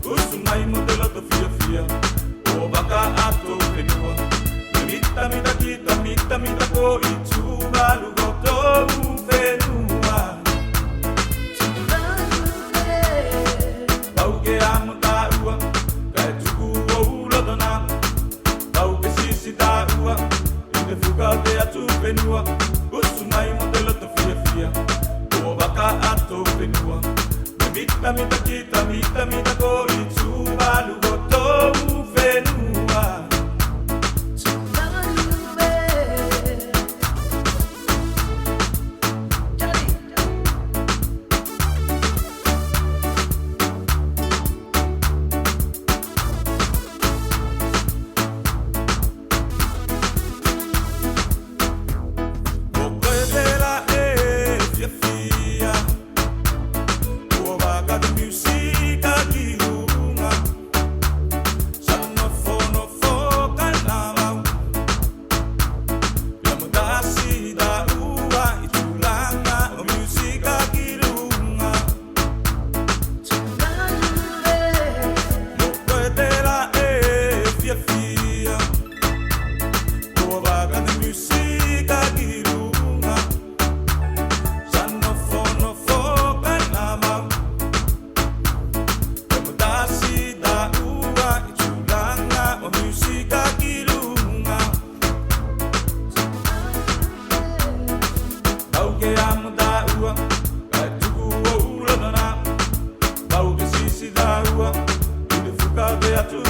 Usumai modelo to fia fia, o baka ato penua. Mita mita kita mita ko ichuba lugoto penua. Bau ke amuta ua, kai tuku o ulodona. Bau ke sisi ta ua, ine fuka te atu penua. Usumai modelo to fia fia, o baka ato penua. Mita kita mita ko ichuba lugoto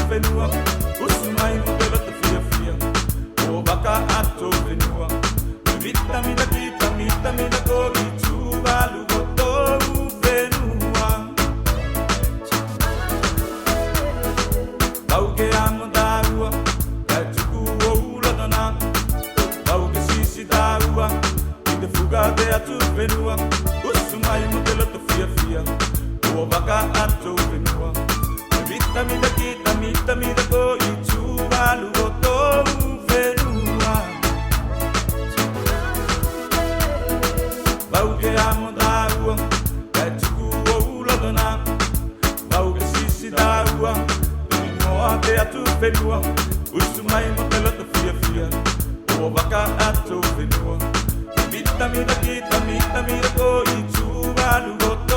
penua. Usumai modelo to fia fia, o baka ato penua. Mita mita ko ichuba lugoto penua. Bau ke amo da ua, kai tuku o ulodona. Bau ke sisi da ua, inde fuga te atu penua. Usumai modelo to fia fia, o baka ato penua. Mita ko ichuba lugoto penua. Bau ke amo da ua, kai tuku o ulodona. Bau ke sisi da ua, ine moa te atu penua. Usumai modelo to fia fia, o baka ato penua. Mita ko ichuba lugoto.